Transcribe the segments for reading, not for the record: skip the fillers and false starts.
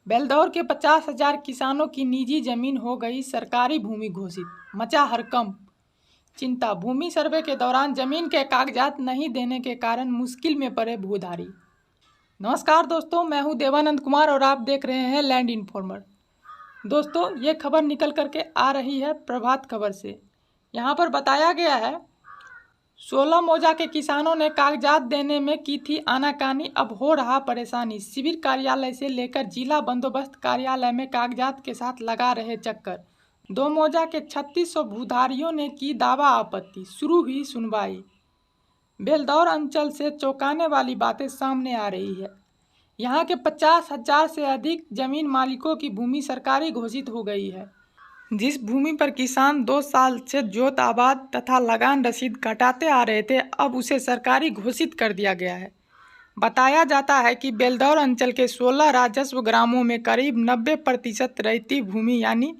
बेलदौर के 50,000 किसानों की निजी जमीन हो गई सरकारी भूमि घोषित, मचा हड़कंप। चिंता, भूमि सर्वे के दौरान जमीन के कागजात नहीं देने के कारण मुश्किल में पड़े भूधारी। नमस्कार दोस्तों, मैं हूं देवानंद कुमार और आप देख रहे हैं लैंड इन्फॉर्मर। दोस्तों, ये खबर निकल करके आ रही है प्रभात खबर से। यहाँ पर बताया गया है 16 मौजा के किसानों ने कागजात देने में की थी आनाकानी, अब हो रहा परेशानी। शिविर कार्यालय से लेकर जिला बंदोबस्त कार्यालय में कागजात के साथ लगा रहे चक्कर। 2 मौजा के 3600 भूधारियों ने की दावा आपत्ति, शुरू हुई सुनवाई। बेलदौर अंचल से चौंकाने वाली बातें सामने आ रही है। यहाँ के 50,000 से अधिक जमीन मालिकों की भूमि सरकारी घोषित हो गई है। जिस भूमि पर किसान 2 साल से जोत आबाद तथा लगान रसीद कटाते आ रहे थे, अब उसे सरकारी घोषित कर दिया गया है। बताया जाता है कि बेलदौर अंचल के 16 राजस्व ग्रामों में करीब 90% रैयती भूमि यानी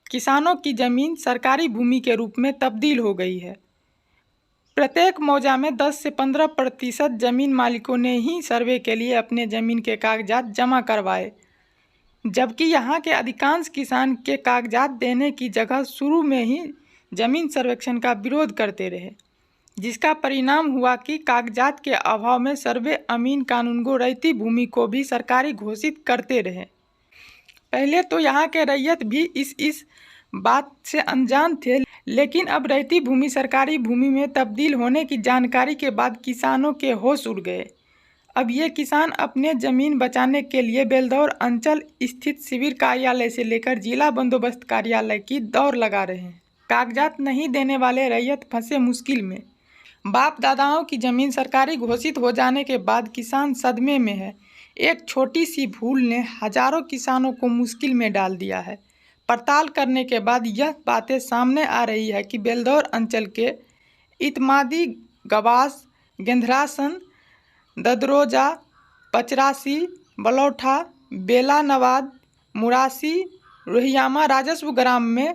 किसानों की जमीन सरकारी भूमि के रूप में तब्दील हो गई है। प्रत्येक मौजा में 10 से 15% जमीन मालिकों ने ही सर्वे के लिए अपने जमीन के कागजात जमा करवाए, जबकि यहाँ के अधिकांश किसान के कागजात देने की जगह शुरू में ही जमीन सर्वेक्षण का विरोध करते रहे, जिसका परिणाम हुआ कि कागजात के अभाव में सर्वे अमीन कानूनगो रैयती भूमि को भी सरकारी घोषित करते रहे। पहले तो यहाँ के रैयत भी इस बात से अनजान थे, लेकिन अब रैयती भूमि सरकारी भूमि में तब्दील होने की जानकारी के बाद किसानों के होश उड़ गए। अब ये किसान अपने ज़मीन बचाने के लिए बेलदौर अंचल स्थित शिविर कार्यालय से लेकर जिला बंदोबस्त कार्यालय की दौड़ लगा रहे हैं। कागजात नहीं देने वाले रैयत फंसे मुश्किल में। बाप दादाओं की ज़मीन सरकारी घोषित हो जाने के बाद किसान सदमे में है। एक छोटी सी भूल ने हजारों किसानों को मुश्किल में डाल दिया है। पड़ताल करने के बाद यह बातें सामने आ रही है कि बेलदौर अंचल के इतमादी, गवास, गेंधरासन, ददरोजा, पचरासी, बलौठा, बेला नवाद, मुरासी, रोहियामा राजस्व ग्राम में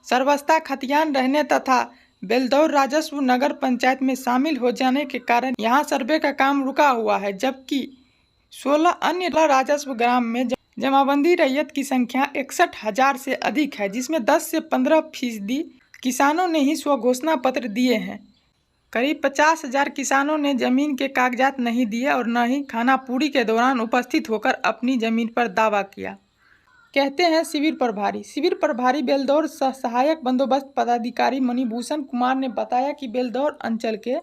सर्वस्ता खतियान रहने तथा बेलदौर राजस्व नगर पंचायत में शामिल हो जाने के कारण यहाँ सर्वे का काम रुका हुआ है, जबकि 16 अन्य राजस्व ग्राम में जमाबंदी रैयत की संख्या 61,000 से अधिक है, जिसमें 10 से 15% किसानों ने ही स्वघोषणा पत्र दिए हैं। करीब 50,000 किसानों ने जमीन के कागजात नहीं दिए और न ही खाना पूरी के दौरान उपस्थित होकर अपनी जमीन पर दावा किया, कहते हैं शिविर प्रभारी बेलदौर सहायक बंदोबस्त पदाधिकारी मणिभूषण कुमार ने बताया कि बेलदौर अंचल के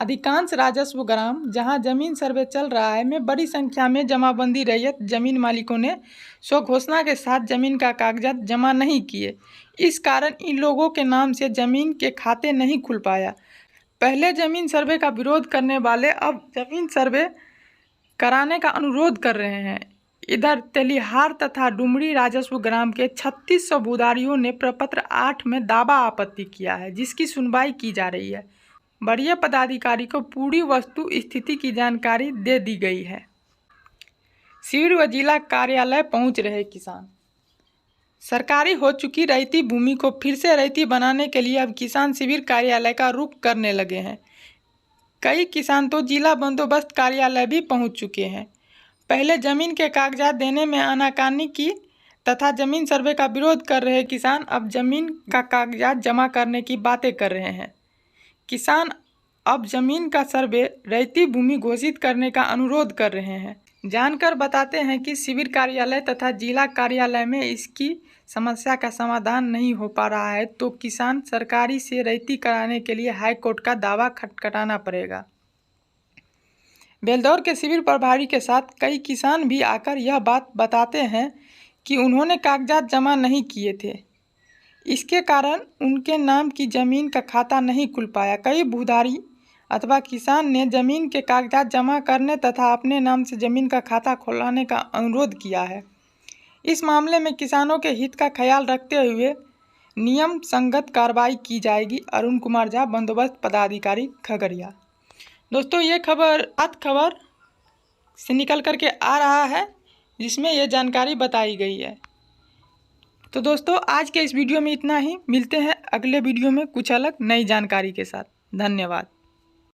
अधिकांश राजस्व ग्राम जहां जमीन सर्वे चल रहा है में बड़ी संख्या में जमाबंदी रैयत जमीन मालिकों ने स्वघोषणा के साथ जमीन का कागजात जमा नहीं किए। इस कारण इन लोगों के नाम से जमीन के खाते नहीं खुल पाया। पहले जमीन सर्वे का विरोध करने वाले अब जमीन सर्वे कराने का अनुरोध कर रहे हैं। इधर तेलिहार तथा डुमरी राजस्व ग्राम के 3600 भूधारियों ने प्रपत्र 8 में दावा आपत्ति किया है, जिसकी सुनवाई की जा रही है। वरीय पदाधिकारी को पूरी वस्तु स्थिति की जानकारी दे दी गई है। शिविर व जिला कार्यालय पहुंच रहे किसान। सरकारी हो चुकी रैयती भूमि को फिर से रैयती बनाने के लिए अब किसान शिविर कार्यालय का रुख करने लगे हैं। कई किसान तो जिला बंदोबस्त कार्यालय भी पहुंच चुके हैं। पहले जमीन के कागजात देने में आनाकानी की तथा जमीन सर्वे का विरोध कर रहे किसान अब जमीन का कागजात जमा करने की बातें कर रहे हैं। किसान अब जमीन का सर्वे रैयती भूमि घोषित करने का अनुरोध कर रहे हैं। जानकर बताते हैं कि शिविर कार्यालय तथा जिला कार्यालय में इसकी समस्या का समाधान नहीं हो पा रहा है, तो किसान सरकारी से रैयती कराने के लिए हाईकोर्ट का दावा खटखटाना पड़ेगा। बेलदौर के शिविर प्रभारी के साथ कई किसान भी आकर यह बात बताते हैं कि उन्होंने कागजात जमा नहीं किए थे, इसके कारण उनके नाम की जमीन का खाता नहीं खुल पाया। कई भूधारी अथवा किसान ने जमीन के कागजात जमा करने तथा अपने नाम से जमीन का खाता खुलवाने का अनुरोध किया है। इस मामले में किसानों के हित का ख्याल रखते हुए नियम संगत कार्रवाई की जाएगी। अरुण कुमार झा, बंदोबस्त पदाधिकारी, खगड़िया। दोस्तों, ये खबर से निकल करके आ रहा है, जिसमें यह जानकारी बताई गई है। तो दोस्तों, आज के इस वीडियो में इतना ही। मिलते हैं अगले वीडियो में कुछ अलग नई जानकारी के साथ। धन्यवाद।